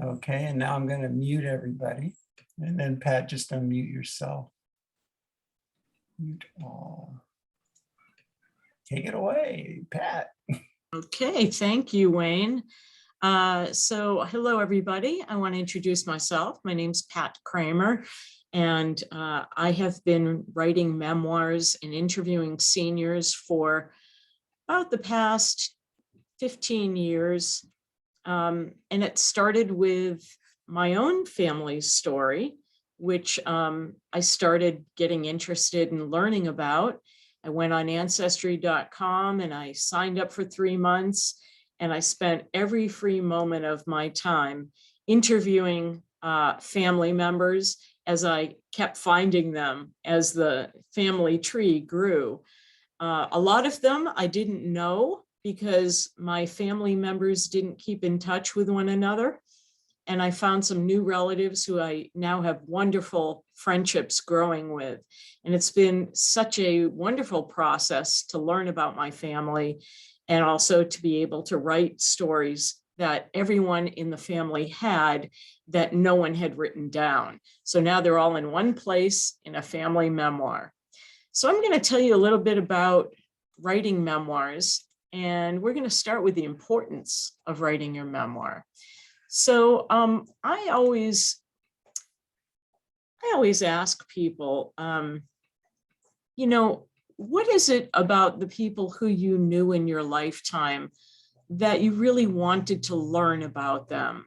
Okay, and now I'm going to mute everybody. And then Pat, just unmute yourself. Mute all. Take it away, Pat. Okay, thank you, Wayne. So hello, everybody. I want to introduce myself. My name's Pat Kramer, and I have been writing memoirs and interviewing seniors for about the past 15 years. And it started with my own family's story, which I started getting interested in learning about. I went on ancestry.com and I signed up for 3 months, and I spent every free moment of my time interviewing family members as I kept finding them as the family tree grew. A lot of them I didn't know because my family members didn't keep in touch with one another. And I found some new relatives who I now have wonderful friendships growing with. And it's been such a wonderful process to learn about my family and also to be able to write stories that everyone in the family had that no one had written down. So now they're all in one place in a family memoir. So I'm going to tell you a little bit about writing memoirs, and we're going to start with the importance of writing your memoir. So I always ask people, you know, what is it about the people who you knew in your lifetime that you really wanted to learn about them?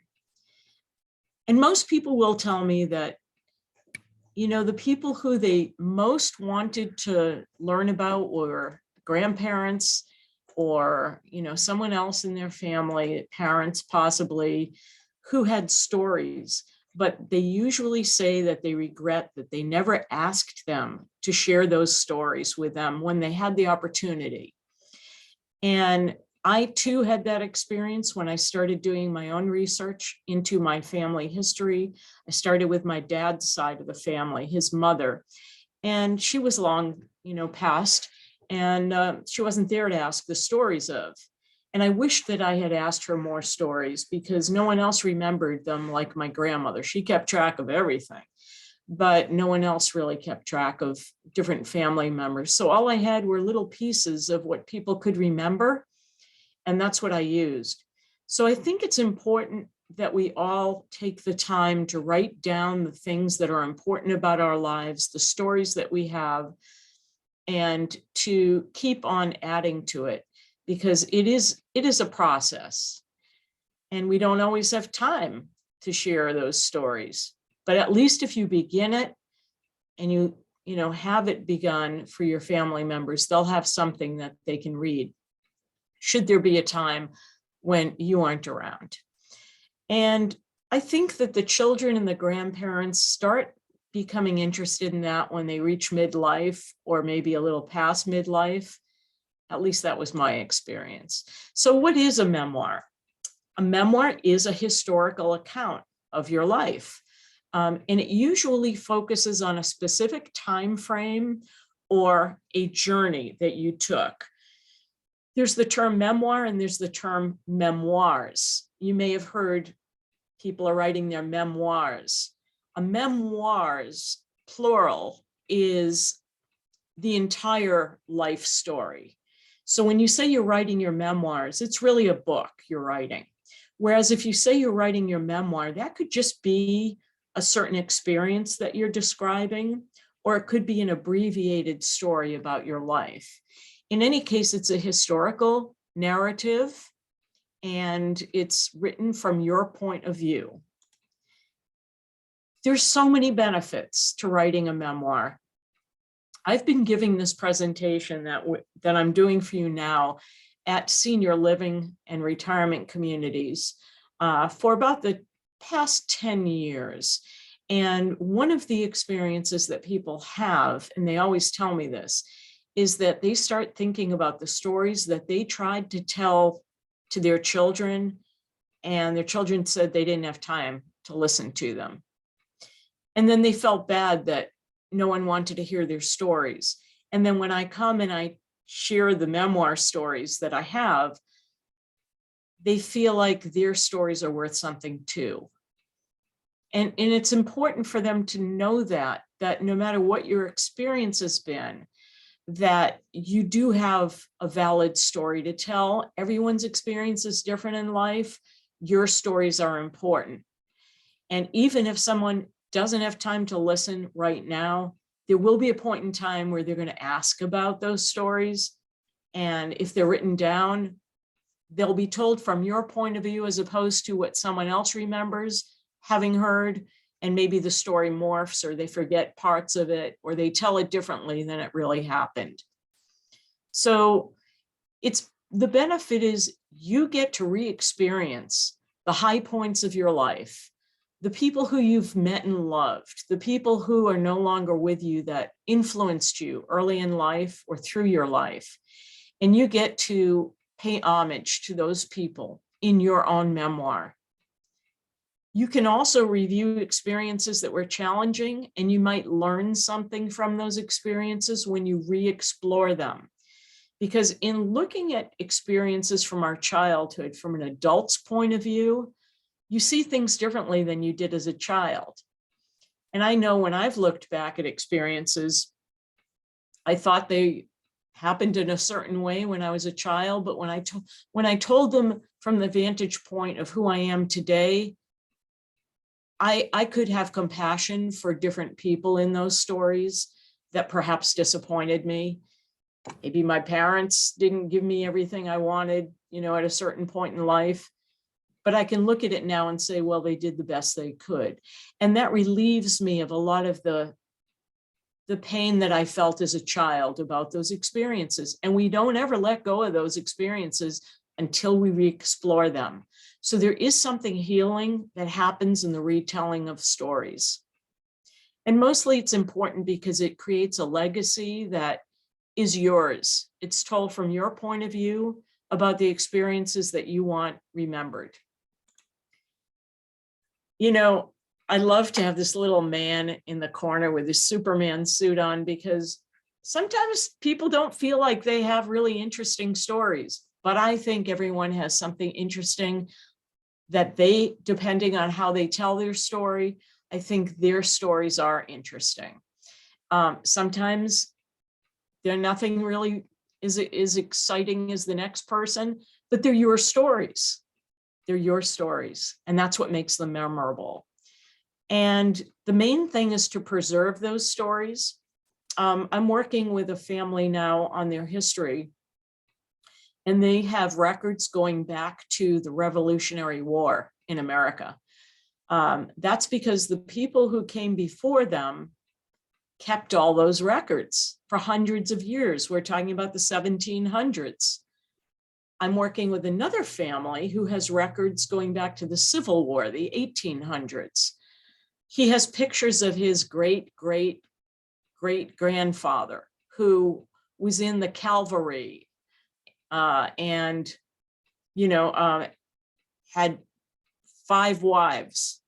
And most people will tell me that, you know, the people who they most wanted to learn about were grandparents, or, you know, someone else in their family, parents possibly, who had stories, but they usually say that they regret that they never asked them to share those stories with them when they had the opportunity. And I too had that experience when I started doing my own research into my family history. I started with my dad's side of the family, his mother, and she was long, you know, past, and she wasn't there to ask the stories of. And I wished that I had asked her more stories because no one else remembered them like my grandmother. She kept track of everything, but no one else really kept track of different family members. So all I had were little pieces of what people could remember, and that's what I used. So I think it's important that we all take the time to write down the things that are important about our lives, the stories that we have, and to keep on adding to it, because it is a process, and we don't always have time to share those stories. But at least if you begin it and you know, have it begun for your family members, they'll have something that they can read should there be a time when you aren't around. And I think that the children and the grandparents start becoming interested in that when they reach midlife, or maybe a little past midlife. At least that was my experience. So what is a memoir? A memoir is a historical account of your life. And it usually focuses on a specific time frame or a journey that you took. There's the term memoir and there's the term memoirs. You may have heard people are writing their memoirs. A memoirs, plural, is the entire life story. So when you say you're writing your memoirs, it's really a book you're writing. Whereas if you say you're writing your memoir, that could just be a certain experience that you're describing, or it could be an abbreviated story about your life. In any case, it's a historical narrative, and it's written from your point of view. There's so many benefits to writing a memoir. I've been giving this presentation that I'm doing for you now at senior living and retirement communities for about the past 10 years. And one of the experiences that people have, and they always tell me this, is that they start thinking about the stories that they tried to tell to their children, and their children said they didn't have time to listen to them. And then they felt bad that no one wanted to hear their stories. And then when I come and I share the memoir stories that I have, they feel like their stories are worth something too. And it's important for them to know that no matter what your experience has been, that you do have a valid story to tell. Everyone's experience is different in life. Your stories are important. And even if someone doesn't have time to listen right now, there will be a point in time where they're going to ask about those stories. And if they're written down, they'll be told from your point of view as opposed to what someone else remembers having heard. And maybe the story morphs, or they forget parts of it, or they tell it differently than it really happened. So the benefit is you get to re-experience the high points of your life, the people who you've met and loved, the people who are no longer with you that influenced you early in life or through your life. And you get to pay homage to those people in your own memoir. You can also review experiences that were challenging, and you might learn something from those experiences when you re-explore them. Because in looking at experiences from our childhood, from an adult's point of view, you see things differently than you did as a child. And I know when I've looked back at experiences, I thought they happened in a certain way when I was a child, but when I told them from the vantage point of who I am today, I could have compassion for different people in those stories that perhaps disappointed me. Maybe my parents didn't give me everything I wanted, at a certain point in life, but I can look at it now and say, well, they did the best they could. And that relieves me of a lot of the pain that I felt as a child about those experiences. And we don't ever let go of those experiences until we re-explore them. So there is something healing that happens in the retelling of stories. And mostly it's important because it creates a legacy that is yours. It's told from your point of view about the experiences that you want remembered. I love to have this little man in the corner with his Superman suit on, because sometimes people don't feel like they have really interesting stories, but I think everyone has something interesting that depending on how they tell their story, I think their stories are interesting. Sometimes they're nothing really is exciting as the next person, but they're your stories. They're your stories, and that's what makes them memorable. And the main thing is to preserve those stories. I'm working with a family now on their history, and they have records going back to the Revolutionary War in America. That's because the people who came before them kept all those records for hundreds of years. We're talking about the 1700s. I'm working with another family who has records going back to the Civil War, the 1800s. He has pictures of his great-great-great-grandfather who was in the cavalry and had 5 wives,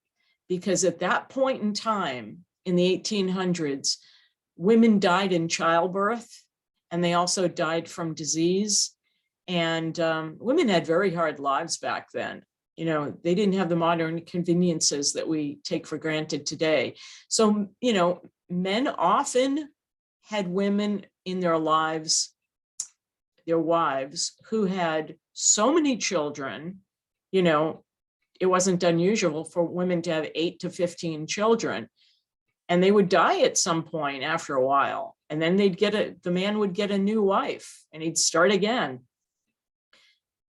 because at that point in time in the 1800s, women died in childbirth, and they also died from disease. And women had very hard lives back then. They didn't have the modern conveniences that we take for granted today. So, men often had women in their lives, their wives, who had so many children. It wasn't unusual for women to have 8 to 15 children, and they would die at some point after a while. And then the man would get a new wife and he'd start again.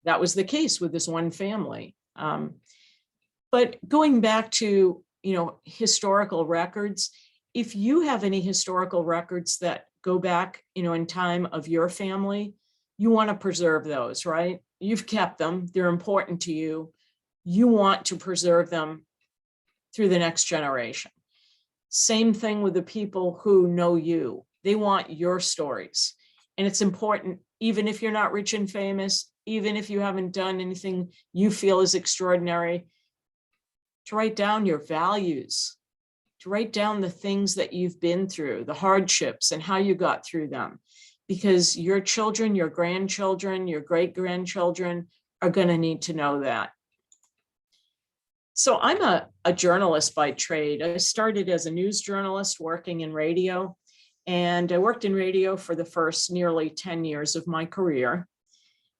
That was the case with this one family. But going back to, historical records, if you have any historical records that go back, in time of your family, you want to preserve those, right? You've kept them. They're important to you. You want to preserve them through the next generation. Same thing with the people who know you. They want your stories. And it's important, even if you're not rich and famous, even if you haven't done anything you feel is extraordinary, to write down your values, to write down the things that you've been through, the hardships, and how you got through them. Because your children, your grandchildren, your great-grandchildren are going to need to know that. So I'm a journalist by trade. I started as a news journalist working in radio, and I worked in radio for the first nearly 10 years of my career.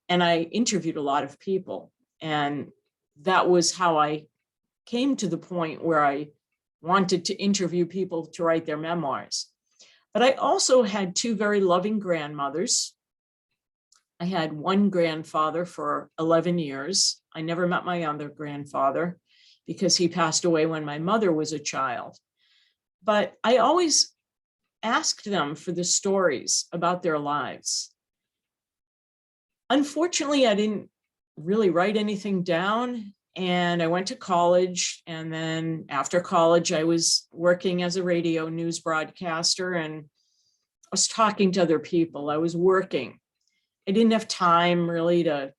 And I interviewed a lot of people. And that was how I came to the point where I wanted to interview people to write their memoirs. But I also had two very loving grandmothers. I had one grandfather for 11 years. I never met my other grandfather because he passed away when my mother was a child. But I always asked them for the stories about their lives. Unfortunately, I didn't really write anything down, and I went to college. And then after college, I was working as a radio news broadcaster, and I was talking to other people. I was working. I didn't have time really to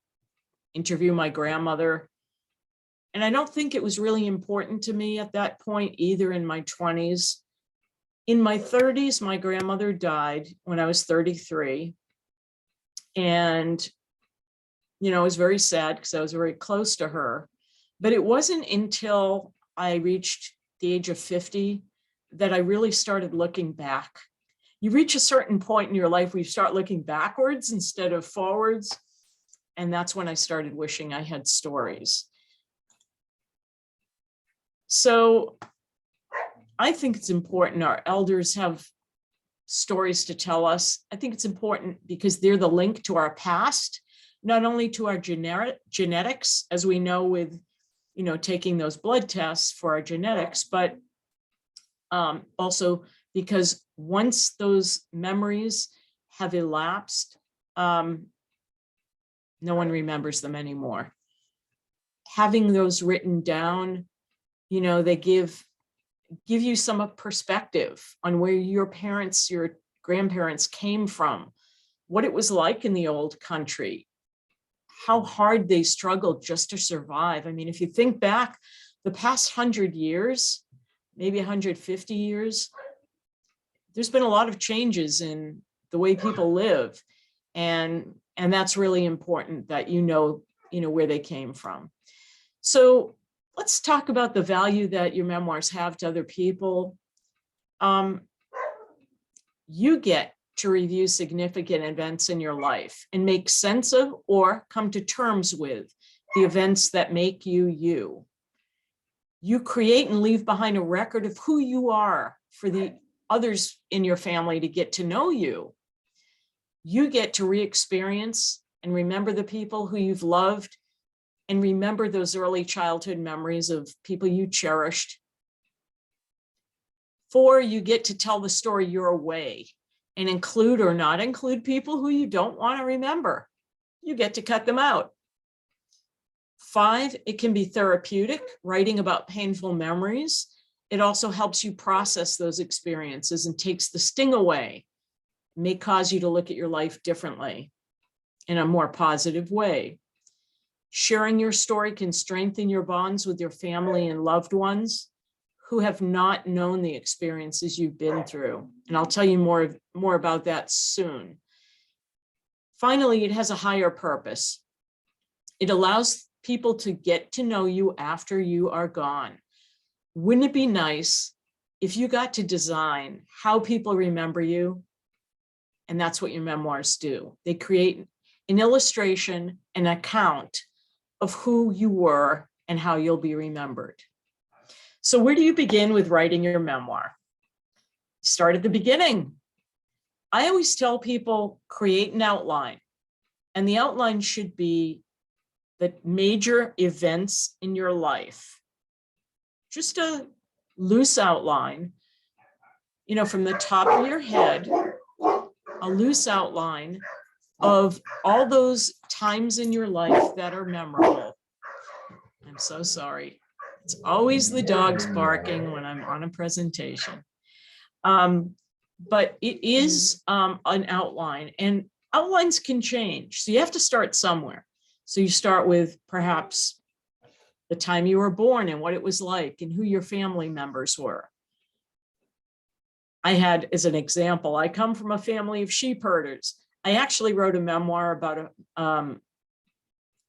interview my grandmother. And I don't think it was really important to me at that point, either in my 20s. In my 30s, my grandmother died when I was 33. And, I was very sad because I was very close to her. But it wasn't until I reached the age of 50 that I really started looking back. You reach a certain point in your life where you start looking backwards instead of forwards. And that's when I started wishing I had stories. So I think it's important our elders have stories to tell us. I think it's important because they're the link to our past, not only to our genetics, as we know with, taking those blood tests for our genetics, but also because once those memories have elapsed, no one remembers them anymore. Having those written down, they give you some perspective on where your parents, your grandparents came from, what it was like in the old country, how hard they struggled just to survive. I mean, if you think back the past 100 years, maybe 150 years, there's been a lot of changes in the way people live. And that's really important that where they came from. So let's talk about the value that your memoirs have to other people. You get to review significant events in your life and make sense of or come to terms with the events that make you you. You create and leave behind a record of who you are for the others in your family to get to know you. You get to re-experience and remember the people who you've loved, and remember those early childhood memories of people you cherished. 4, you get to tell the story your way and include or not include people who you don't want to remember. You get to cut them out. 5, it can be therapeutic, writing about painful memories. It also helps you process those experiences and takes the sting away. It may cause you to look at your life differently in a more positive way. Sharing your story can strengthen your bonds with your family and loved ones who have not known the experiences you've been through. And I'll tell you more about that soon. Finally, it has a higher purpose. It allows people to get to know you after you are gone. Wouldn't it be nice if you got to design how people remember you? And that's what your memoirs do. They create an illustration, an account of who you were and how you'll be remembered. So where do you begin with writing your memoir? Start at the beginning. I always tell people, create an outline. And the outline should be the major events in your life. Just a loose outline, from the top of your head, a loose outline of all those times in your life that are memorable. I'm so sorry. It's always the dogs barking when I'm on a presentation. But it is an outline, and outlines can change. So you have to start somewhere. So you start with perhaps the time you were born and what it was like and who your family members were. I had, as an example, I come from a family of sheep herders. I actually wrote a memoir about a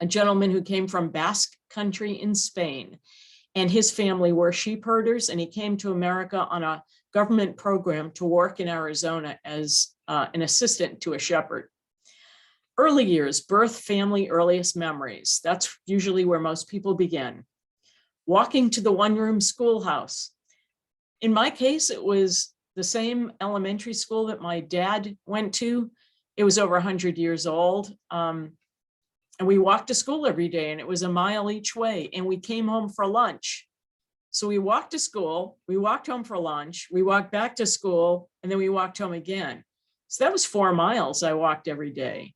gentleman who came from Basque country in Spain. and his family were sheep herders, and he came to America on a government program to work in Arizona as an assistant to a shepherd. Early years, birth, family, earliest memories. That's usually where most people begin. Walking to the one-room schoolhouse. In my case, it was the same elementary school that my dad went to. It was over 100 years old. And we walked to school every day, and it was a mile each way, and we came home for lunch. So we walked to school, we walked home for lunch, we walked back to school, and then we walked home again. So that was 4 miles I walked every day.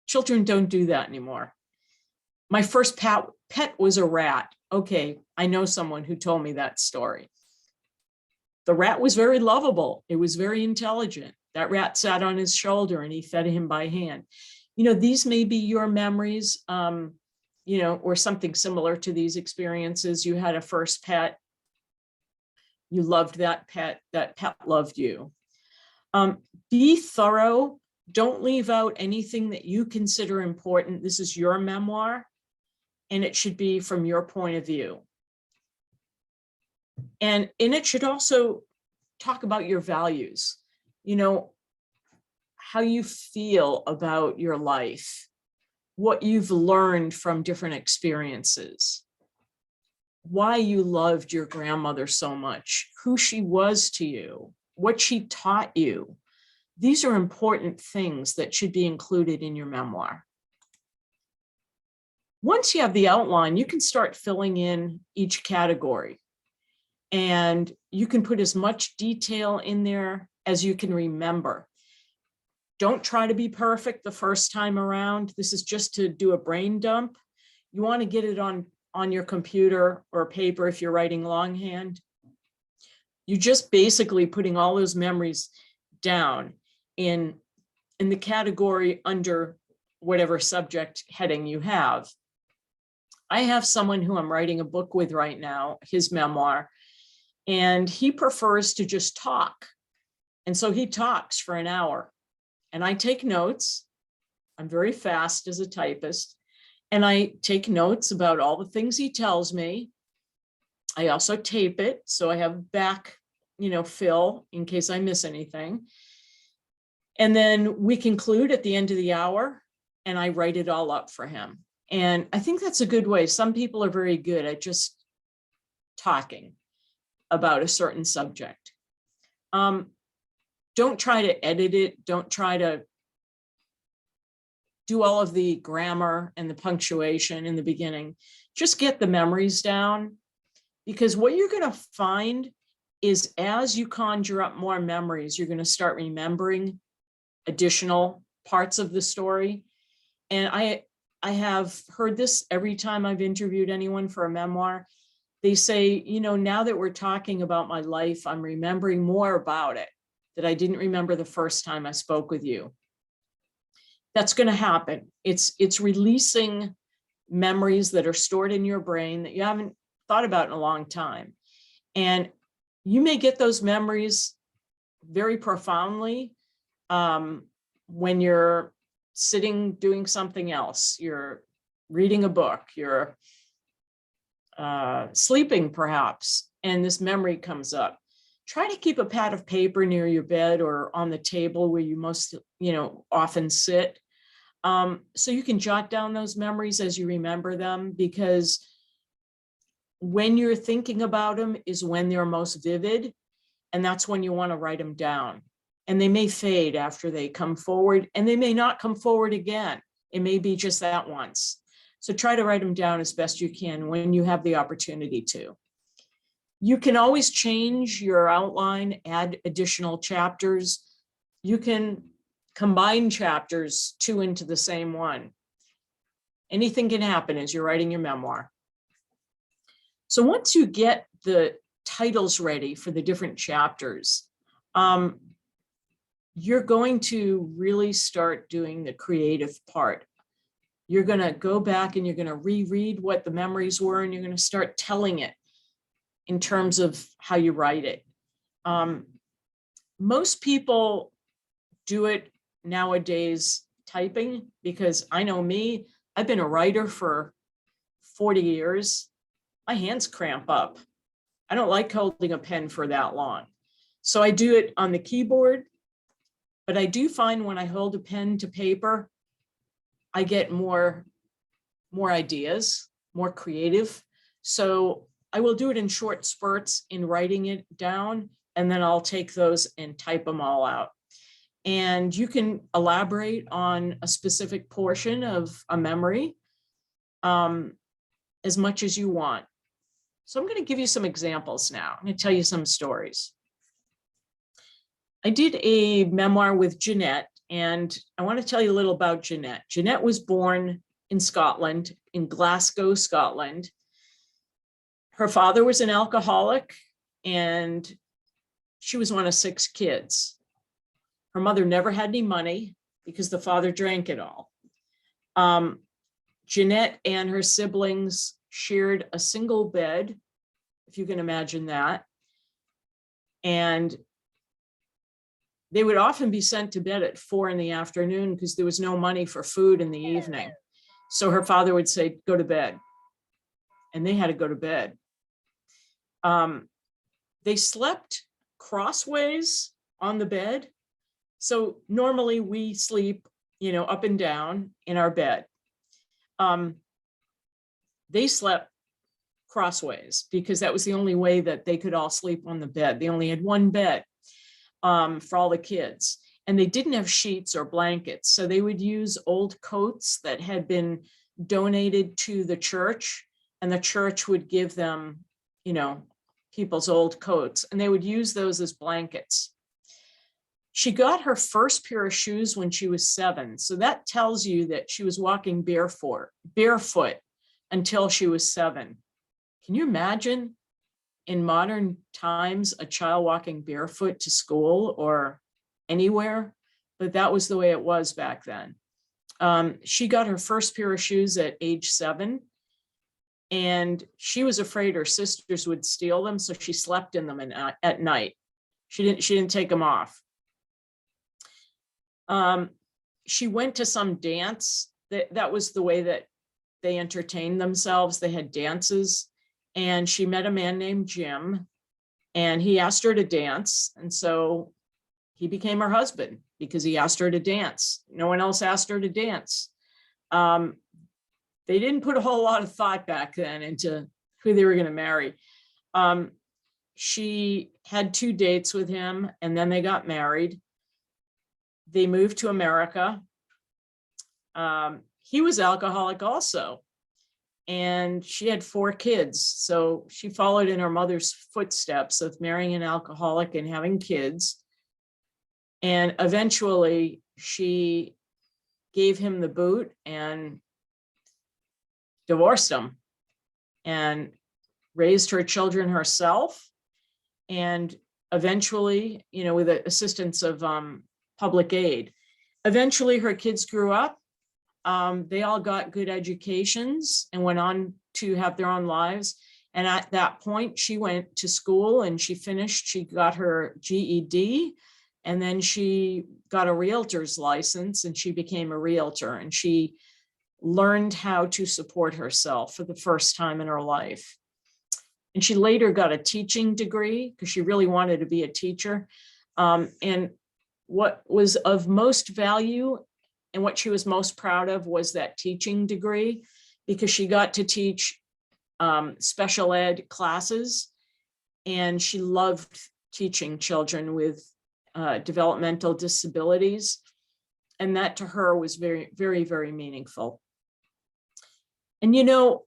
Children don't do that anymore. My first pet was a rat. Okay, I know someone who told me that story. The rat was very lovable. It was very intelligent. That rat sat on his shoulder and he fed him by hand. You know, these may be your memories, you know, or something similar to these experiences. You had a first pet. You loved that pet loved you. Be thorough. Don't leave out anything that you consider important. This is your memoir, and it should be from your point of view. And it should also talk about your values, you know, how you feel about your life, what you've learned from different experiences, why you loved your grandmother so much, who she was to you, what she taught you. These are important things that should be included in your memoir. Once you have the outline, you can start filling in each category, and you can put as much detail in there as you can remember. Don't try to be perfect the first time around. This is just to do a brain dump. You want to get it on your computer or paper if you're writing longhand. You're just basically putting all those memories down in the category under whatever subject heading you have. I have someone who I'm writing a book with right now, his memoir, and he prefers to just talk. And so he talks for an hour, and I take notes. I'm very fast as a typist, and I take notes about all the things he tells me. I also tape it, so I have back, you know, fill in case I miss anything. And then we conclude at the end of the hour, and I write it all up for him. And I think that's a good way. Some people are very good at just talking about a certain subject. Don't try to edit it. Don't try to do all of the grammar and the punctuation in the beginning. Just get the memories down, because what you're going to find is as you conjure up more memories, you're going to start remembering additional parts of the story. And I have heard this every time I've interviewed anyone for a memoir. They say, you know, now that we're talking about my life, I'm remembering more about it that I didn't remember the first time I spoke with you. That's going to happen. It's releasing memories that are stored in your brain that you haven't thought about in a long time. And you may get those memories very profoundly when you're sitting doing something else. You're reading a book, you're sleeping perhaps, and this memory comes up. Try to keep a pad of paper near your bed or on the table where you most, you know, often sit, so you can jot down those memories as you remember them, because when you're thinking about them is when they're most vivid, and that's when you want to write them down. And they may fade after they come forward, and they may not come forward again. It may be just that once. So try to write them down as best you can when you have the opportunity to. You can always change your outline, add additional chapters. You can combine chapters 2 into the same one. Anything can happen as you're writing your memoir. So once you get the titles ready for the different chapters, you're going to really start doing the creative part. You're going to go back and you're going to reread what the memories were, and you're going to start telling it in terms of how you write it. Most people do it nowadays typing, because I know me, I've been a writer for 40 years, my hands cramp up. I don't like holding a pen for that long. So I do it on the keyboard, but I do find when I hold a pen to paper, I get more ideas, more creative. So I will do it in short spurts in writing it down, and then I'll take those and type them all out. And you can elaborate on a specific portion of a memory as much as you want. So I'm going to give you some examples now. I'm going to tell you some stories. I did a memoir with Jeanette, and I want to tell you a little about Jeanette. Jeanette was born in Scotland, in Glasgow, Scotland. Her father was an alcoholic, and she was one of 6 kids. Her mother never had any money because the father drank it all. Jeanette and her siblings shared a single bed, if you can imagine that. And they would often be sent to bed at 4 p.m. because there was no money for food in the evening. So her father would say, go to bed. And they had to go to bed. They slept crossways on the bed. So normally we sleep, up and down in our bed. They slept crossways because that was the only way that they could all sleep on the bed. They only had one bed for all the kids, and they didn't have sheets or blankets. So they would use old coats that had been donated to the church, and the church would give them, people's old coats, and they would use those as blankets. She got her first pair of shoes when she was 7. So that tells you that she was walking barefoot until she was 7. Can you imagine in modern times a child walking barefoot to school or anywhere? But that was the way it was back then. She got her first pair of shoes at age 7, and she was afraid her sisters would steal them, so she slept in them at night. She didn't take them off. She went to some dance. That was the way that they entertained themselves. They had dances, and she met a man named Jim, and he asked her to dance. And so he became her husband because he asked her to dance. No one else asked her to dance. They didn't put a whole lot of thought back then into who they were going to marry. She had 2 dates with him, and then they got married. They moved to America. He was alcoholic also, and she had 4 kids. So she followed in her mother's footsteps of marrying an alcoholic and having kids. And eventually she gave him the boot and divorced him and raised her children herself. And eventually, with the assistance of public aid, eventually her kids grew up. They all got good educations and went on to have their own lives. And at that point, she went to school and she finished. She got her GED, and then she got a realtor's license, and she became a realtor, and she learned how to support herself for the first time in her life. And she later got a teaching degree because she really wanted to be a teacher. And what was of most value and what she was most proud of was that teaching degree, because she got to teach special ed classes, and she loved teaching children with developmental disabilities. And that to her was very, very, very meaningful. And,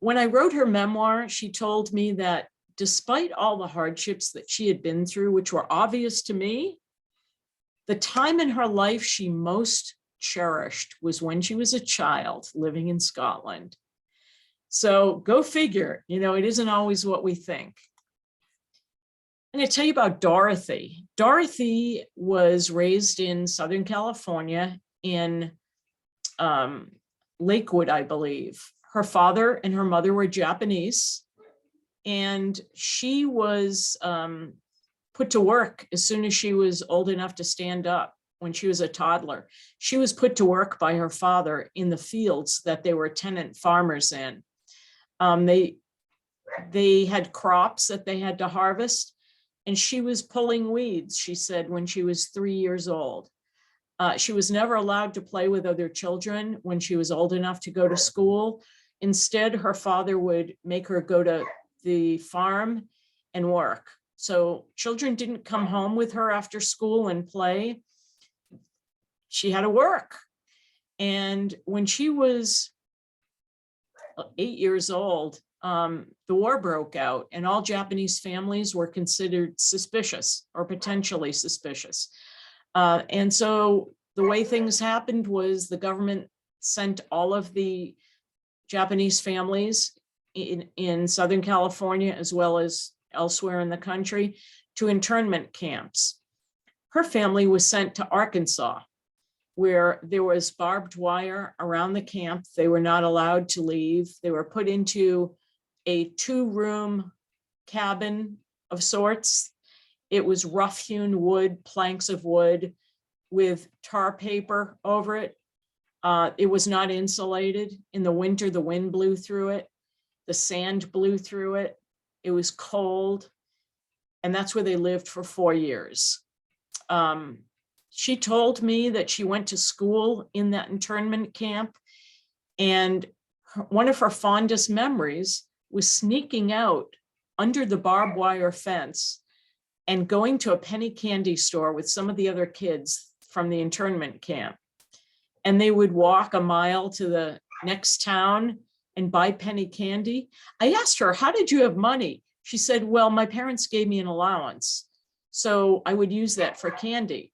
when I wrote her memoir, she told me that despite all the hardships that she had been through, which were obvious to me, the time in her life she most cherished was when she was a child living in Scotland. So go figure, it isn't always what we think. I'm going to tell you about Dorothy. Dorothy was raised in Southern California in Lakewood, I believe. Her father and her mother were Japanese, and she was put to work as soon as she was old enough to stand up. When she was a toddler, she was put to work by her father in the fields that they were tenant farmers in. They had crops that they had to harvest, and she was pulling weeds, she said, when she was 3 years old. She was never allowed to play with other children when she was old enough to go to school. Instead, her father would make her go to the farm and work. So children didn't come home with her after school and play. She had to work. And when she was 8 years old, the war broke out, and all Japanese families were considered suspicious or potentially suspicious. And so the way things happened was the government sent all of the Japanese families in Southern California, as well as elsewhere in the country, to internment camps. Her family was sent to Arkansas, where there was barbed wire around the camp. They were not allowed to leave. They were put into a 2-room cabin of sorts. It was rough-hewn wood, planks of wood with tar paper over it. It was not insulated. In the winter, the wind blew through it. The sand blew through it. It was cold. And that's where they lived for 4 years. She told me that she went to school in that internment camp, and one of her fondest memories was sneaking out under the barbed wire fence and going to a penny candy store with some of the other kids from the internment camp. And they would walk a mile to the next town and buy penny candy. I asked her, how did you have money? She said, well, my parents gave me an allowance, so I would use that for candy.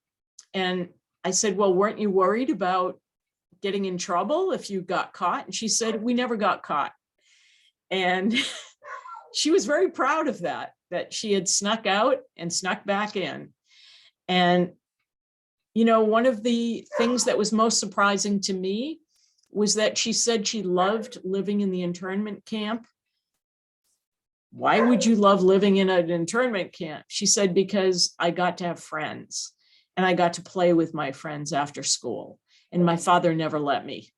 And I said, well, weren't you worried about getting in trouble if you got caught? And she said, we never got caught. And she was very proud of that she had snuck out and snuck back in. And, you know, one of the things that was most surprising to me was that she said she loved living in the internment camp. Why would you love living in an internment camp? She said, because I got to have friends. And I got to play with my friends after school, and my father never let me.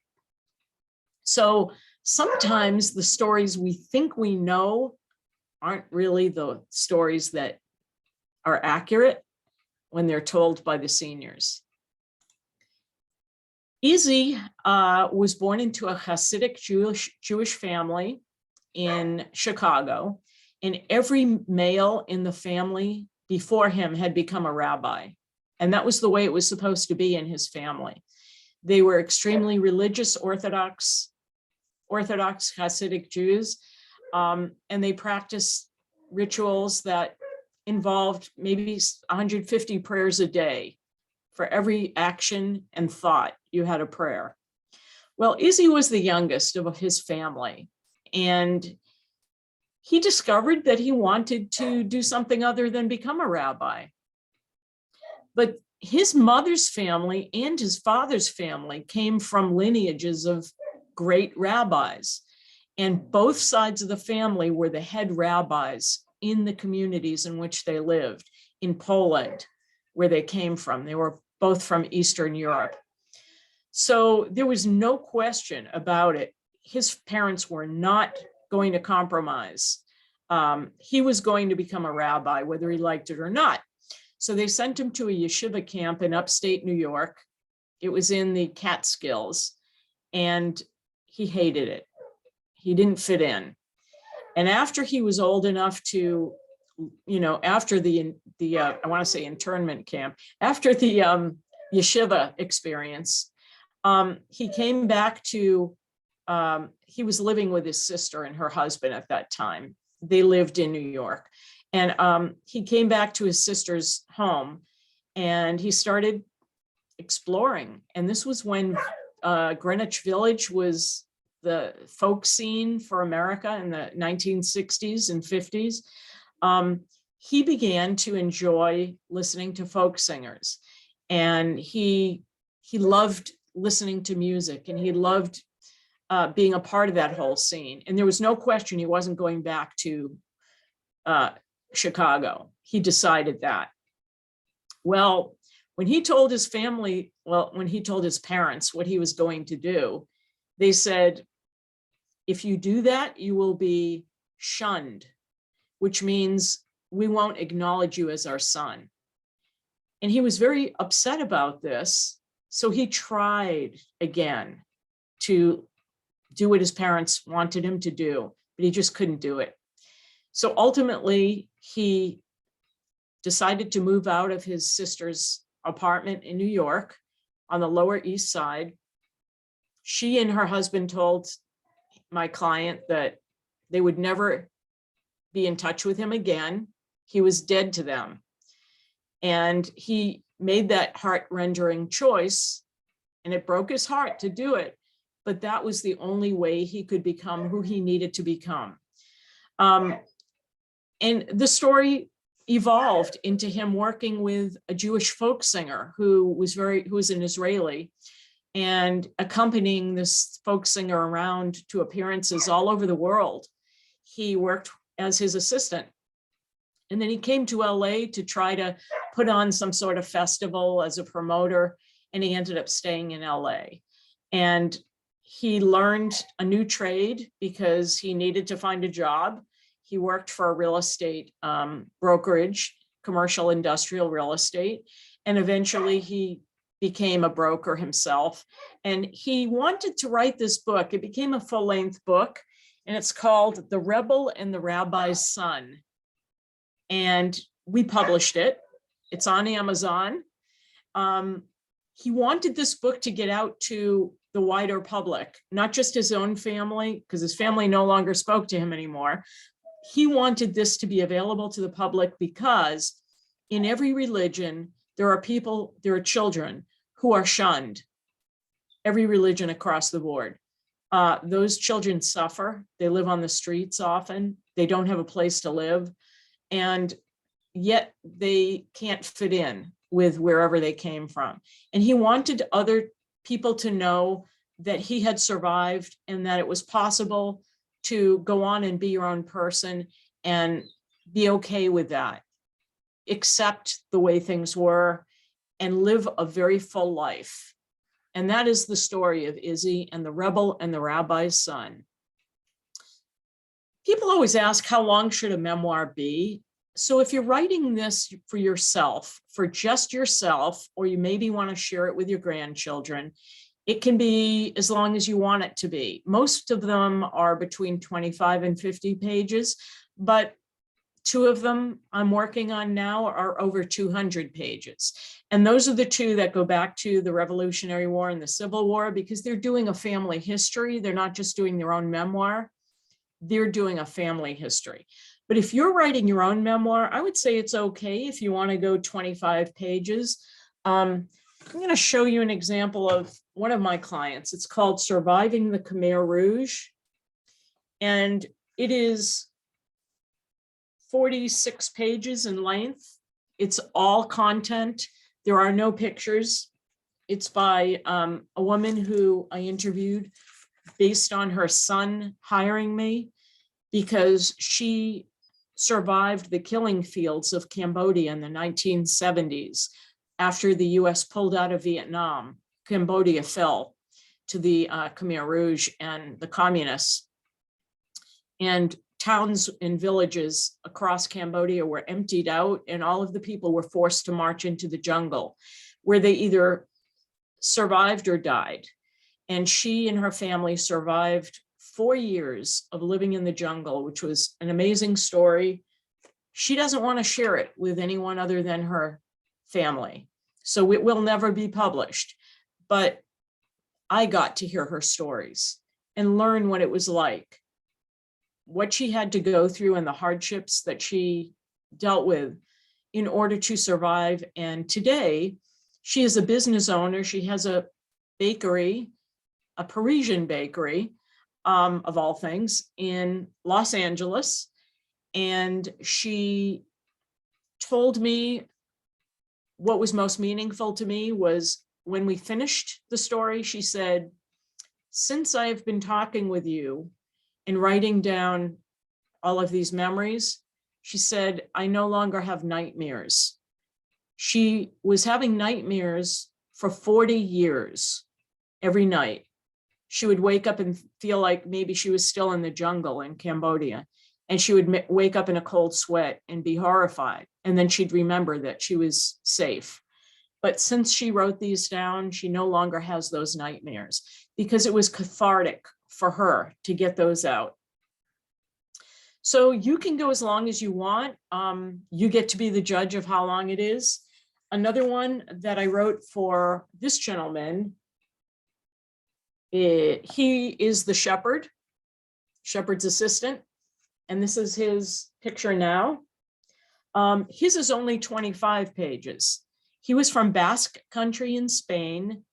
So sometimes the stories we think we know aren't really the stories that are accurate when they're told by the seniors. Izzy was born into a Hasidic Jewish family in Chicago, and every male in the family before him had become a rabbi. And that was the way it was supposed to be in his family. They were extremely religious, Orthodox Hasidic Jews, and they practiced rituals that involved maybe 150 prayers a day. For every action and thought, you had a prayer. Well, Izzy was the youngest of his family, and he discovered that he wanted to do something other than become a rabbi. But his mother's family and his father's family came from lineages of great rabbis. And both sides of the family were the head rabbis in the communities in which they lived. In Poland, where they came from, they were both from Eastern Europe. So there was no question about it. His parents were not going to compromise. He was going to become a rabbi, whether he liked it or not. So they sent him to a yeshiva camp in upstate New York. It was in the Catskills, and he hated it. He didn't fit in. And after he was old enough to, you know, after the I want to say internment camp, after the yeshiva experience, he came back to, he was living with his sister and her husband at that time. They lived in New York. And he came back to his sister's home, and he started exploring. And this was when Greenwich Village was the folk scene for America in the 1960s and 50s. He began to enjoy listening to folk singers, and he loved listening to music, and he loved being a part of that whole scene. And there was no question he wasn't going back to Chicago. He decided that. Well, when he told his family, when he told his parents what he was going to do, they said, if you do that, you will be shunned, which means we won't acknowledge you as our son. And he was very upset about this. So he tried again to do what his parents wanted him to do, but he just couldn't do it. So ultimately, he decided to move out of his sister's apartment in New York on the Lower East Side. She and her husband told my client that they would never be in touch with him again. He was dead to them. And he made that heart-rending choice, and it broke his heart to do it. But that was the only way he could become who he needed to become. And the story evolved into him working with a Jewish folk singer who was an Israeli, and accompanying this folk singer around to appearances all over the world. He worked as his assistant. And then he came to LA to try to put on some sort of festival as a promoter, and he ended up staying in LA. And he learned a new trade because he needed to find a job. He worked for a real estate brokerage, commercial industrial real estate, and eventually he became a broker himself. And he wanted to write this book. It became a full-length book, and it's called The Rebel and the Rabbi's Son. And we published it. It's on Amazon. He wanted this book to get out to the wider public, not just his own family, because his family no longer spoke to him anymore. He wanted this to be available to the public because in every religion, there are children who are shunned, every religion across the board. Those children suffer. They live on the streets often. They don't have a place to live. And yet they can't fit in with wherever they came from. And he wanted other people to know that he had survived and that it was possible to go on and be your own person and be okay with that, accept the way things were, and live a very full life. And that is the story of Izzy and the Rebel and the Rabbi's Son. People always ask, how long should a memoir be? So if you're writing this for yourself, for just yourself, or you maybe want to share it with your grandchildren, it can be as long as you want it to be. Most of them are between 25 and 50 pages, but two of them I'm working on now are over 200 pages. And those are the two that go back to the Revolutionary War and the Civil War, because they're doing a family history. They're not just doing their own memoir. They're doing a family history. But if you're writing your own memoir, I would say it's okay if you want to go 25 pages. I'm going to show you an example of one of my clients. It's called Surviving the Khmer Rouge. And it is 46 pages in length. It's all content. There are no pictures. It's by a woman who I interviewed based on her son hiring me, because she survived the killing fields of Cambodia in the 1970s. After the US pulled out of Vietnam, Cambodia fell to the Khmer Rouge and the communists. And towns and villages across Cambodia were emptied out, and all of the people were forced to march into the jungle, where they either survived or died. And she and her family survived 4 years of living in the jungle, which was an amazing story. She doesn't want to share it with anyone other than her family, so it will never be published. But I got to hear her stories and learn what it was like, what she had to go through and the hardships that she dealt with in order to survive. And today, she is a business owner. She has a bakery, a Parisian bakery, of all things, in Los Angeles. And she told me what was most meaningful to me was when we finished the story, she said, since I've been talking with you and writing down all of these memories, she said, I no longer have nightmares. She was having nightmares for 40 years every night. she would wake up and feel like maybe she was still in the jungle in Cambodia. And she would wake up in a cold sweat and be horrified. And then she'd remember that she was safe. But since she wrote these down, she no longer has those nightmares because it was cathartic for her to get those out. So you can go as long as you want. You get to be the judge of how long it is. Another one that I wrote for this gentleman, he is the shepherd's assistant. And this is his picture now. His is only 25 pages. He was from Basque country in Spain.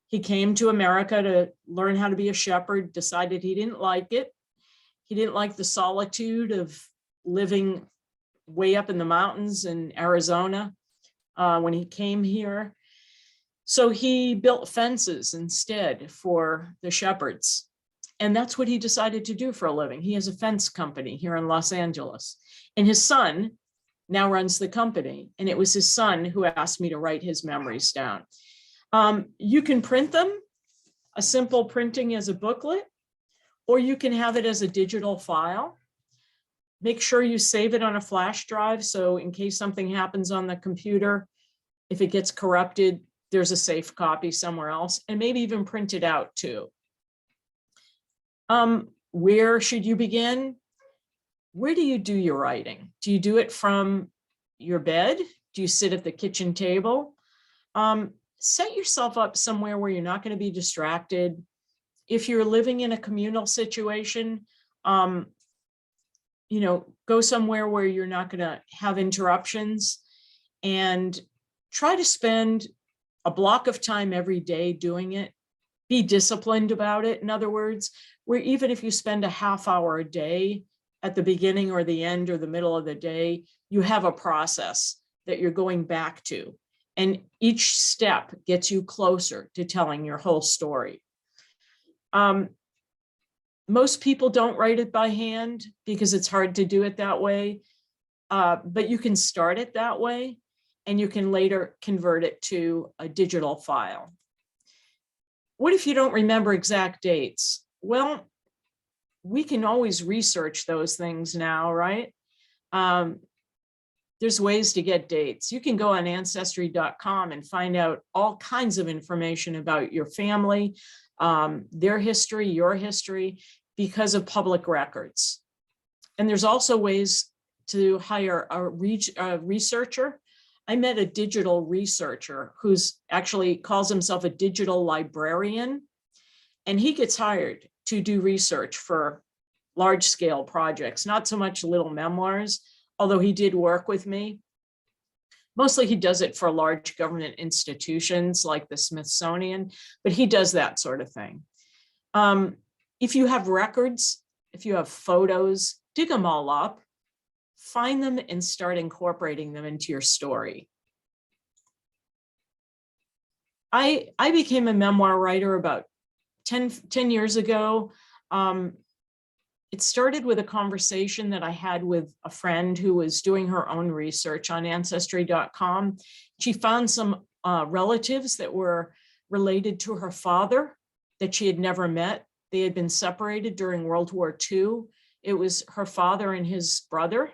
He came to America to learn how to be a shepherd, decided he didn't like it. He didn't like the solitude of living way up in the mountains in Arizona when he came here. So he built fences instead for the shepherds. And that's what he decided to do for a living. He has a fence company here in Los Angeles. And his son now runs the company. And it was his son who asked me to write his memories down. You can print them, a simple printing as a booklet, or you can have it as a digital file. Make sure you save it on a flash drive. So in case something happens on the computer, if it gets corrupted, there's a safe copy somewhere else, and maybe even print it out too. Where should you begin? Where do you do your writing? Do you do it from your bed? Do you sit at the kitchen table? Set yourself up somewhere where you're not going to be distracted. If you're living in a communal situation, go somewhere where you're not going to have interruptions, and try to spend a block of time every day doing it. Be disciplined about it. In other words, where even if you spend a half hour a day at the beginning or the end or the middle of the day, you have a process that you're going back to. And each step gets you closer to telling your whole story. Most people don't write it by hand because it's hard to do it that way. But you can start it that way, and you can later convert it to a digital file. What if you don't remember exact dates? Well, we can always research those things now, right? There's ways to get dates. You can go on ancestry.com and find out all kinds of information about your family, their history, your history, because of public records. And there's also ways to hire a researcher. I met a digital researcher who's actually calls himself a digital librarian, and he gets hired to do research for large scale projects, not so much little memoirs, although he did work with me. Mostly he does it for large government institutions like the Smithsonian, but he does that sort of thing. If you have records, if you have photos, dig them all up, find them and start incorporating them into your story. I became a memoir writer about 10 years ago. It started with a conversation that I had with a friend who was doing her own research on ancestry.com. She found some relatives that were related to her father that she had never met. They had been separated during World War II. It was her father and his brother.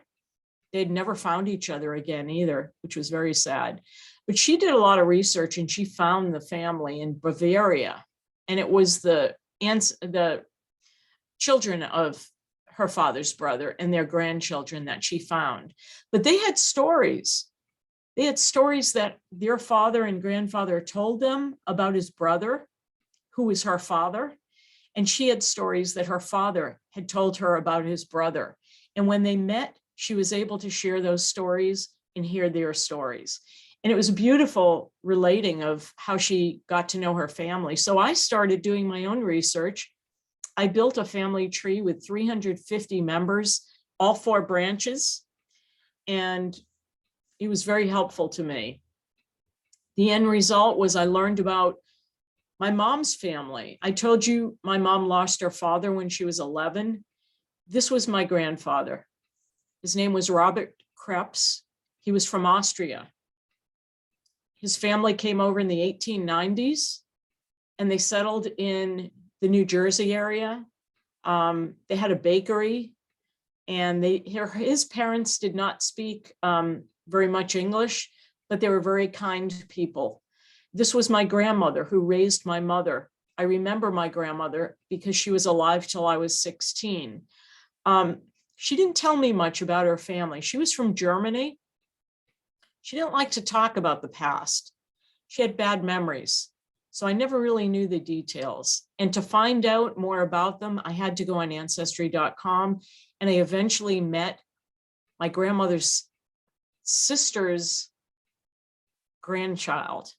They'd never found each other again either, which was very sad. But she did a lot of research, and she found the family in Bavaria. And it was the children of her father's brother and their grandchildren that she found. But they had stories. They had stories that their father and grandfather told them about his brother, who was her father. And she had stories that her father had told her about his brother. And when they met, she was able to share those stories and hear their stories. And it was beautiful relating of how she got to know her family. So I started doing my own research. I built a family tree with 350 members, all 4 branches, and it was very helpful to me. The end result was I learned about my mom's family. I told you my mom lost her father when she was 11. This was my grandfather. His name was Robert Krebs. He was from Austria. His family came over in the 1890s, and they settled in the New Jersey area. They had a bakery, and his parents did not speak very much English, but they were very kind people. This was my grandmother who raised my mother. I remember my grandmother because she was alive till I was 16. She didn't tell me much about her family. She was from Germany. She didn't like to talk about the past. She had bad memories. So I never really knew the details. And to find out more about them, I had to go on ancestry.com, and I eventually met my grandmother's sister's grandchild.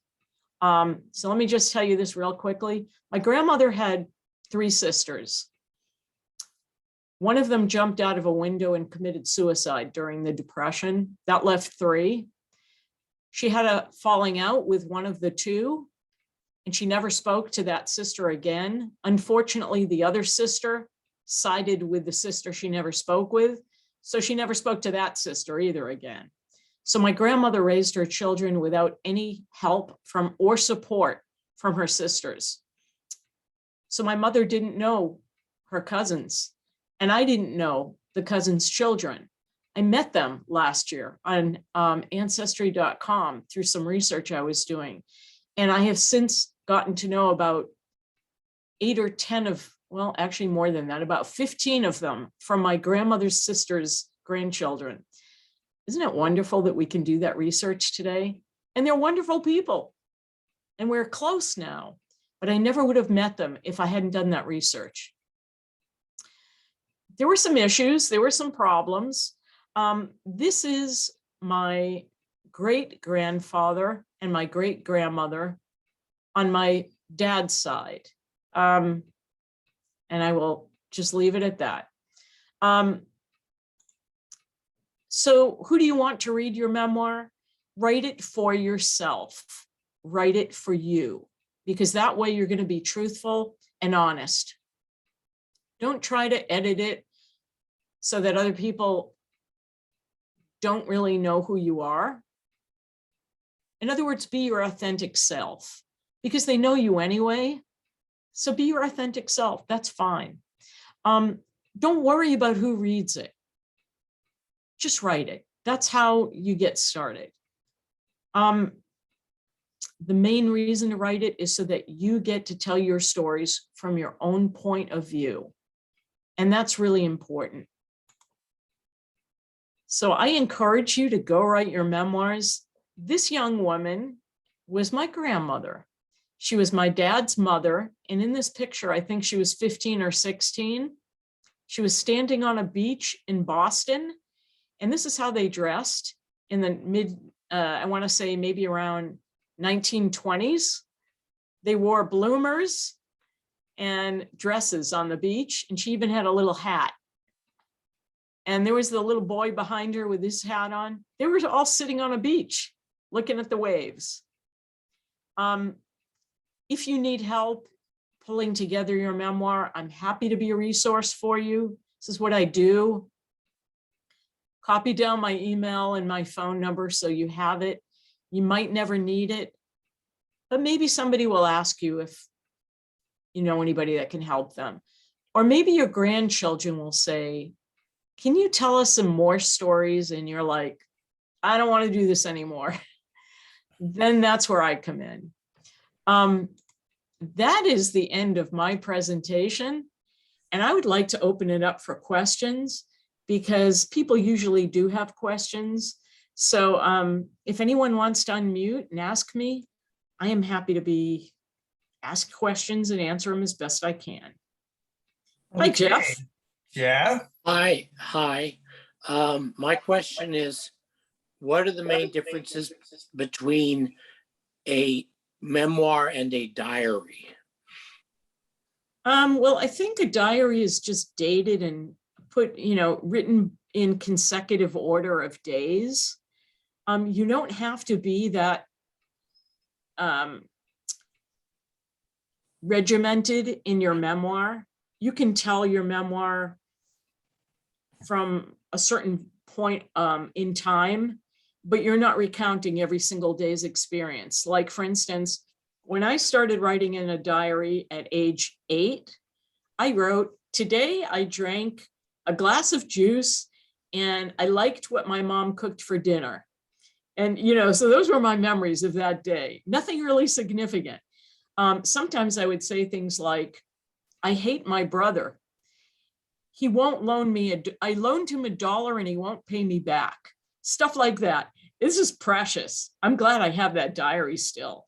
So let me just tell you this real quickly. My grandmother had 3 sisters. One of them jumped out of a window and committed suicide during the Depression. That left 3. She had a falling out with one of the 2, and she never spoke to that sister again. Unfortunately, the other sister sided with the sister she never spoke with, so she never spoke to that sister either again. So my grandmother raised her children without any help from or support from her sisters. So my mother didn't know her cousins, and I didn't know the cousins' children. I met them last year on ancestry.com through some research I was doing. And I have since gotten to know about 8 or 10 of, well, actually more than that, about 15 of them from my grandmother's sister's grandchildren. Isn't it wonderful that we can do that research today? And they're wonderful people. And we're close now, but I never would have met them if I hadn't done that research. There were some issues, there were some problems. This is my great-grandfather and my great-grandmother on my dad's side. And I will just leave it at that. So who do you want to read your memoir? Write it for yourself. Write it for you, because that way you're going to be truthful and honest. Don't try to edit it so that other people don't really know who you are. In other words, be your authentic self, because they know you anyway. So be your authentic self. That's fine. Don't worry about who reads it. Just write it. That's how you get started. The main reason to write it is so that you get to tell your stories from your own point of view. And that's really important. So I encourage you to go write your memoirs. This young woman was my grandmother. She was my dad's mother. And in this picture, I think she was 15 or 16. She was standing on a beach in Boston. And this is how they dressed in the I want to say maybe around 1920s. They wore bloomers and dresses on the beach. And she even had a little hat. And there was the little boy behind her with his hat on. They were all sitting on a beach, looking at the waves. If you need help pulling together your memoir, I'm happy to be a resource for you. This is what I do. Copy down my email and my phone number so you have it. You might never need it, but maybe somebody will ask you if you know anybody that can help them. Or maybe your grandchildren will say, can you tell us some more stories? And you're like, I don't want to do this anymore. Then that's where I come in. That is the end of my presentation. And I would like to open it up for questions, because people usually do have questions. So if anyone wants to unmute and ask me, I am happy to ask questions and answer them as best I can. Hi, Jeff. Yeah. Hi. My question is, what are the main differences between a memoir and a diary? Well, I think a diary is just dated and written in consecutive order of days. You don't have to be that regimented in your memoir. You can tell your memoir from a certain point in time, but you're not recounting every single day's experience. Like, for instance, when I started writing in a diary at age 8, I wrote, "Today I drank a glass of juice and I liked what my mom cooked for dinner." And, so those were my memories of that day. Nothing really significant. Sometimes I would say things like, "I hate my brother. He won't loan me, I loaned him $1 and he won't pay me back." Stuff like that. This is precious. I'm glad I have that diary still.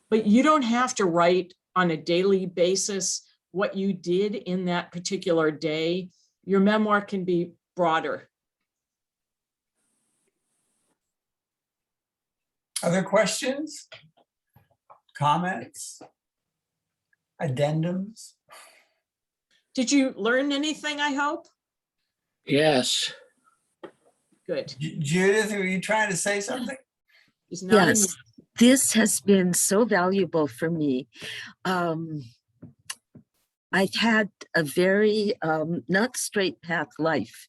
But you don't have to write on a daily basis what you did in that particular day. Your memoir can be broader. Other questions? Comments? Addendums? Did you learn anything, I hope? Yes. Good. Judith, were you trying to say something? He's nodding. Yes, this has been so valuable for me. I've had a very not straight path life.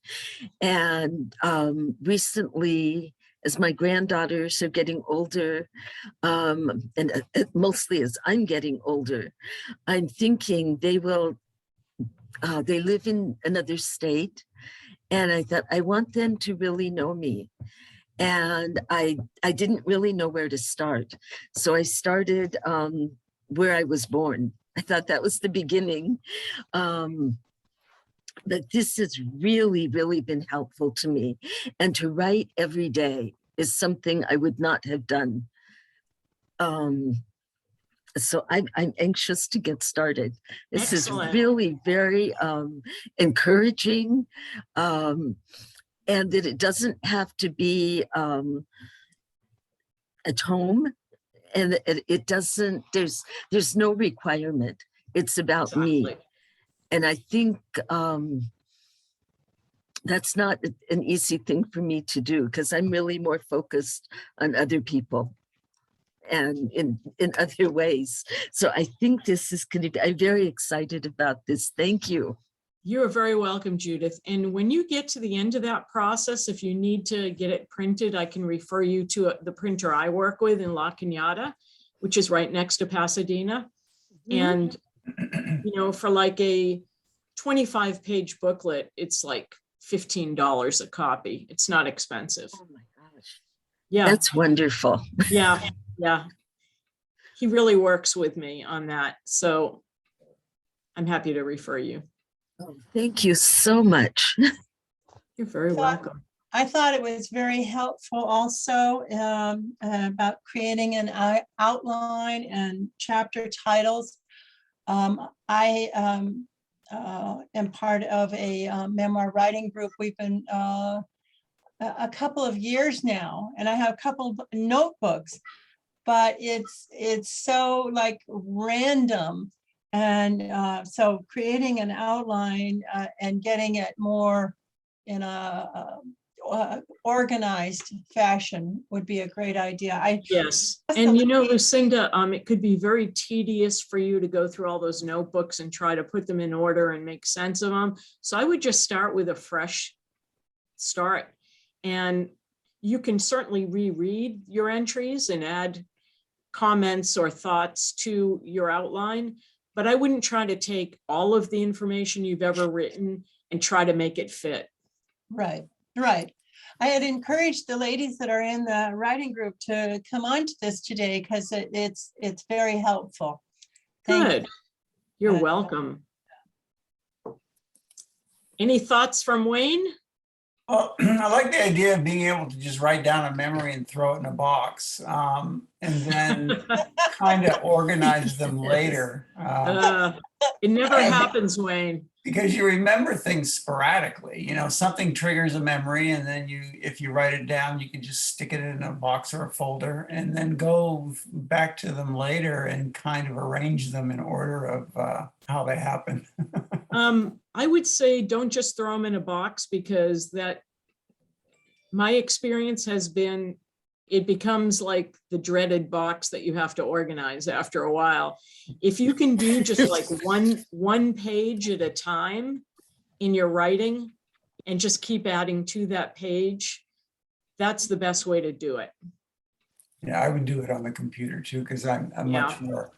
And recently, as my granddaughters are getting older, and mostly as I'm getting older, I'm thinking they live in another state. And I thought, I want them to really know me. And I didn't really know where to start. So I started where I was born. I thought that was the beginning. But this has really, really been helpful to me. And to write every day is something I would not have done. So I'm anxious to get started. This Excellent. is really very encouraging. And that it doesn't have to be a tome, and it doesn't, there's no requirement. It's about me. Exactly. And I think that's not an easy thing for me to do, because I'm really more focused on other people and in other ways. So I think this is going to be, I'm very excited about this. Thank you. You are very welcome, Judith. And when you get to the end of that process, if you need to get it printed, I can refer you to the printer I work with in La Cañada, which is right next to Pasadena. And, for like a 25-page booklet, it's like $15 a copy. It's not expensive. Oh my gosh. Yeah. That's wonderful. Yeah. Yeah. He really works with me on that. So I'm happy to refer you. Oh, thank you so much. You're very welcome. I thought it was very helpful also about creating an outline and chapter titles. I am part of a memoir writing group. We've been a couple of years now, and I have a couple of notebooks, but it's so like random. And so creating an outline and getting it more in a organized fashion would be a great idea. Yes. And Lucinda, it could be very tedious for you to go through all those notebooks and try to put them in order and make sense of them. So I would just start with a fresh start. And you can certainly reread your entries and add comments or thoughts to your outline. But I wouldn't try to take all of the information you've ever written and try to make it fit. Right. I had encouraged the ladies that are in the writing group to come on to this today because it's very helpful. Good. You're welcome. Any thoughts from Wayne? Well, I like the idea of being able to just write down a memory and throw it in a box, and then kind of organize them later. It never happens, Wayne. Because you remember things sporadically, something triggers a memory, and then if you write it down, you can just stick it in a box or a folder and then go back to them later and kind of arrange them in order of how they happen. I would say don't just throw them in a box, because my experience has been, it becomes like the dreaded box that you have to organize after a while. If you can do just like one page at a time in your writing and just keep adding to that page, that's the best way to do it. Yeah, I would do it on the computer too, because I'm Yeah. much more,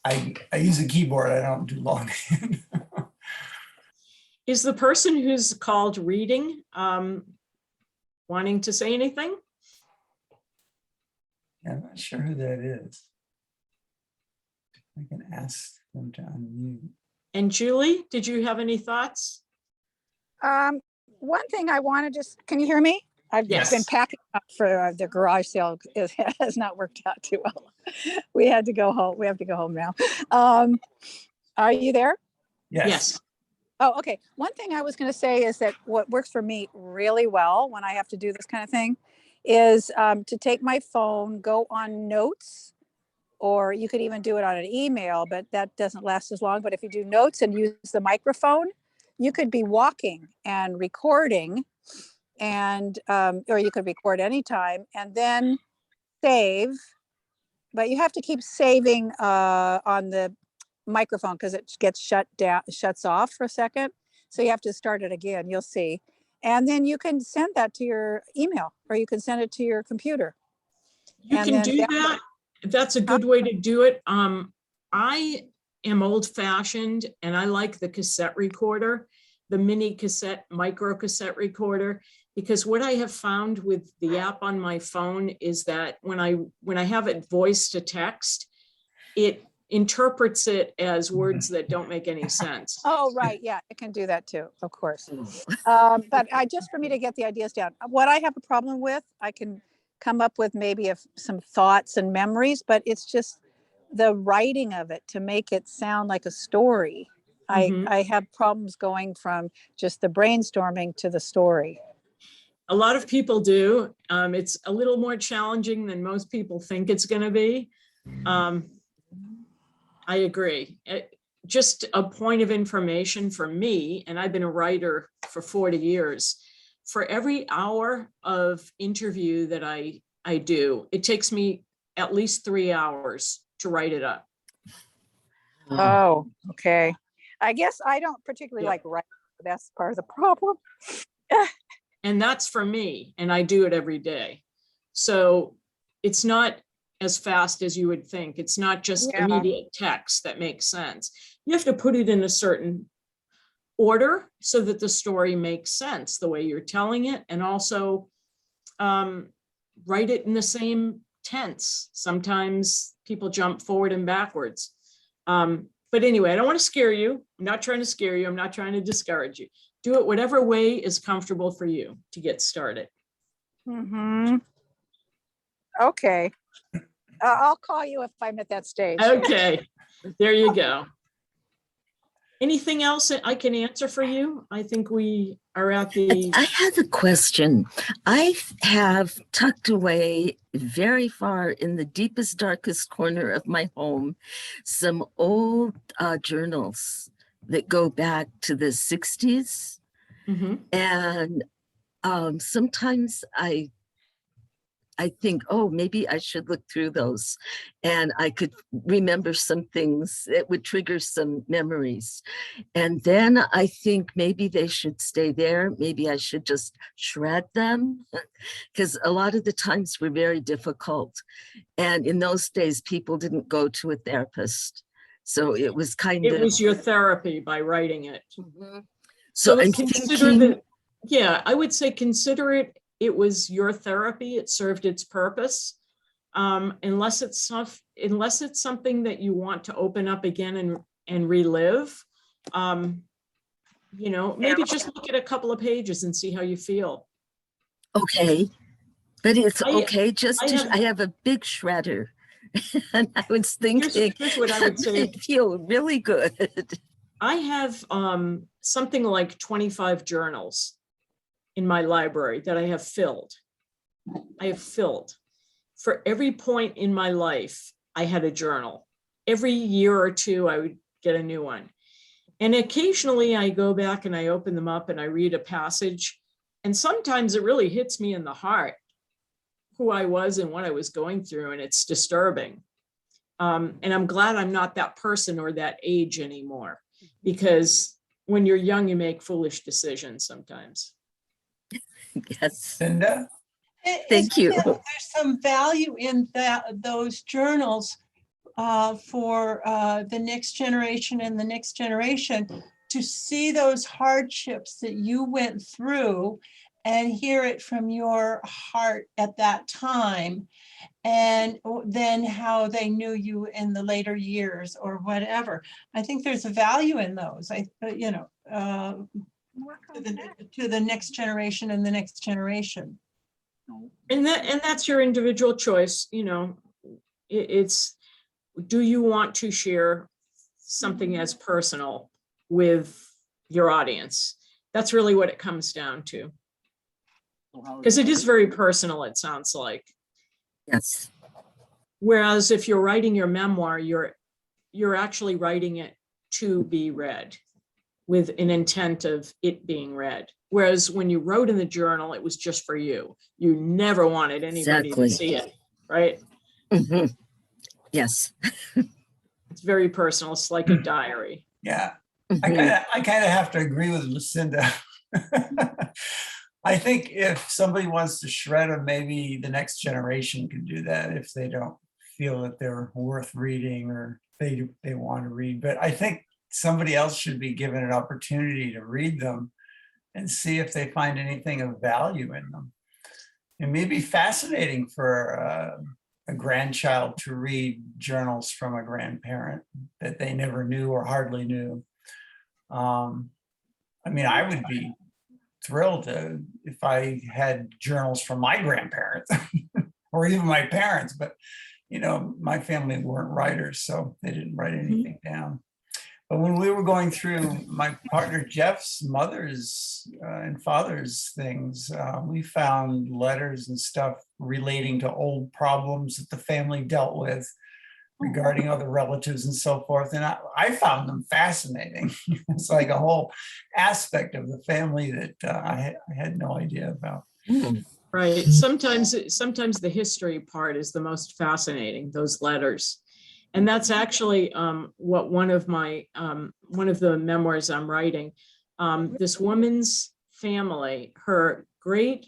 I use a keyboard, I don't do longhand. Is the person who's called reading wanting to say anything? Yeah, I'm not sure who that is. I can ask them to unmute. And Julie, did you have any thoughts? One thing I want to just, can you hear me? I've been Yes. packing up for the garage sale. It has not worked out too well. We had to go home. We have to go home now. Are you there? Yes. Oh, okay. One thing I was going to say is that what works for me really well when I have to do this kind of thing is to take my phone, go on notes, or you could even do it on an email, but that doesn't last as long. But if you do notes and use the microphone, you could be walking and recording, and or you could record anytime and then save. But you have to keep saving on the microphone because it gets shuts off for a second. So you have to start it again, you'll see. And then you can send that to your email, or you can send it to your computer. You And can then do that. That's a good way to do it. I am old fashioned and I like the cassette recorder, the mini cassette, micro cassette recorder, because what I have found with the app on my phone is that when I have it voice to text, it interprets it as words that don't make any sense. Oh, right. Yeah, it can do that too, of course. But just for me to get the ideas down, what I have a problem with, I can come up with maybe some thoughts and memories, but it's just the writing of it to make it sound like a story. Mhm. I have problems going from just the brainstorming to the story. A lot of people do. It's a little more challenging than most people think it's going to be. I agree. Just a point of information for me, and I've been a writer for 40 years. For every hour of interview that I do, it takes me at least 3 hours to write it up. Oh, okay. I guess I don't particularly Yeah. like writing. That's part of the problem. And that's for me, and I do it every day. So it's not as fast as you would think. It's not just Yeah. immediate text that makes sense. You have to put it in a certain order so that the story makes sense the way you're telling it, and also write it in the same tense. Sometimes people jump forward and backwards. But anyway, I don't want to scare you. I'm not trying to scare you. I'm not trying to discourage you. Do it whatever way is comfortable for you to get started. Mm-hmm. Okay. I'll call you if I'm at that stage. Okay, there you go. Anything else that I can answer for you? I think we are at the, I have a question. I have tucked away very far in the deepest, darkest corner of my home some old journals that go back to the 60s. Mhm. And sometimes I think, oh, maybe I should look through those, and I could remember some things that would trigger some memories. And then I think maybe they should stay there. Maybe I should just shred them, because a lot of the times were very difficult. And in those days, people didn't go to a therapist. So it was kind It of. was your therapy by writing it. Mhm. So I'm consider thinking. that, yeah, I would say consider it, it was your therapy. It served its purpose. Unless it's something that you want to open up again and relive, maybe just look at a couple of pages and see how you feel. Okay, but it's I- okay just I have a big shredder. And I was thinking, here's what I would say. I feel really good. I have something like 25 journals in my library that I have filled. For every point in my life, I had a journal. Every year or two, I would get a new one. And occasionally I go back and I open them up and I read a passage. And sometimes it really hits me in the heart, who I was and what I was going through, and it's disturbing. And I'm glad I'm not that person or that age anymore, because when you're young, you make foolish decisions sometimes. Yes. Cinda? Thank you. There's some value in those journals for the next generation and the next generation to see those hardships that you went through and hear it from your heart at that time, and then how they knew you in the later years or whatever. I think there's a value in those. To the next generation and the next generation. And that's your individual choice. You know, it's, do you want to share something as personal with your audience? That's really what it comes down to. Because it is very personal, it sounds like. Yes. Whereas if you're writing your memoir, you're actually writing it to be read with an intent of it being read. Whereas when you wrote in the journal, it was just for you. You never wanted anybody Exactly. to see it, right? Hmm. Yes. It's very personal. It's like a diary. Yeah, Mhm. I kind of have to agree with Lucinda. I think if somebody wants to shred them, maybe the next generation can do that if they don't feel that they're worth reading or they want to read. But I think somebody else should be given an opportunity to read them and see if they find anything of value in them. It may be fascinating for a grandchild to read journals from a grandparent that they never knew or hardly knew. I mean, I would be thrilled if I had journals from my grandparents or even my parents, but you know, my family weren't writers, so they didn't write anything down. But when we were going through my partner Jeff's mother's and father's things, we found letters and stuff relating to old problems that the family dealt with regarding other relatives and so forth. And I found them fascinating. It's like a whole aspect of the family that I had no idea about. Mm. Right. Sometimes the history part is the most fascinating, those letters. And that's actually what one of the memoirs I'm writing. This woman's family, her great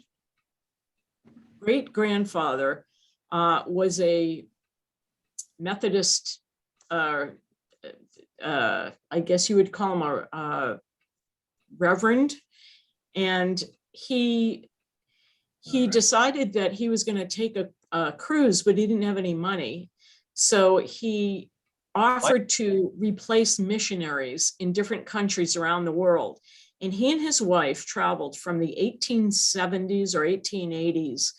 grandfather was a Methodist, I guess you would call him a reverend, and he decided that he was going to take a cruise, but he didn't have any money. So he offered to replace missionaries in different countries around the world. And he and his wife traveled from the 1870s or 1880s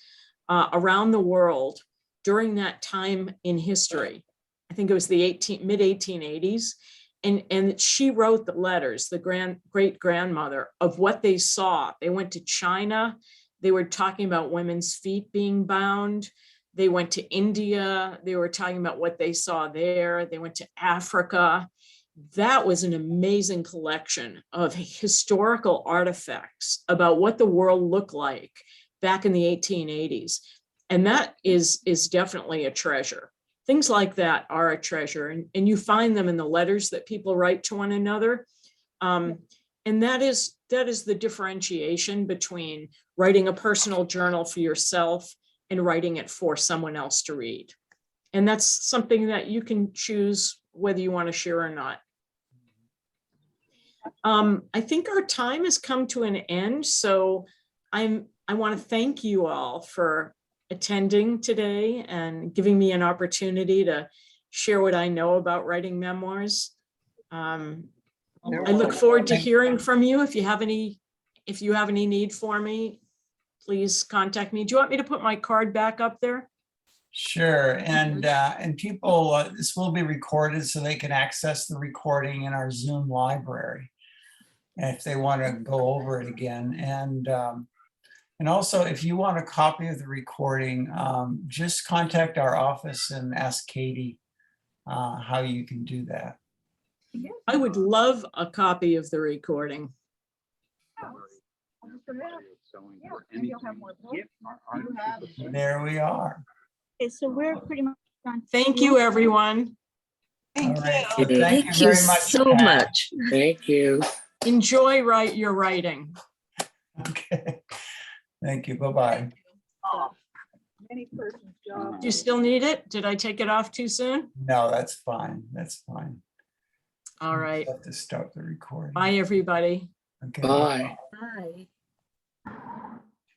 around the world during that time in history. I think it was the mid 1880s. And she wrote the letters, the great grandmother, of what they saw. They went to China. They were talking about women's feet being bound. They went to India. They were talking about what they saw there. They went to Africa. That was an amazing collection of historical artifacts about what the world looked like back in the 1880s. And that is definitely a treasure. Things like that are a treasure. And you find them in the letters that people write to one another. And that is the differentiation between writing a personal journal for yourself and writing it for someone else to read. And that's something that you can choose whether you want to share or not. I think our time has come to an end. So I want to thank you all for attending today and giving me an opportunity to share what I know about writing memoirs. I look forward to hearing from you. If you have any need for me, please contact me. Do you want me to put my card back up there? Sure, and people, this will be recorded so they can access the recording in our Zoom library if they want to go over it again. And also, if you want a copy of the recording, just contact our office and ask Katie how you can do that. I would love a copy of the recording. There we are. Okay, so we're pretty much done. Thank you, everyone. All right. you. Thank you very much. so Pat. much. Thank you. Enjoy your writing. Okay. Thank you. Bye-bye. many person's job. Do you still need it? Did I take it off too soon? No, that's fine. That's fine. All right. Have to start the recording. Bye, everybody. Okay. Bye.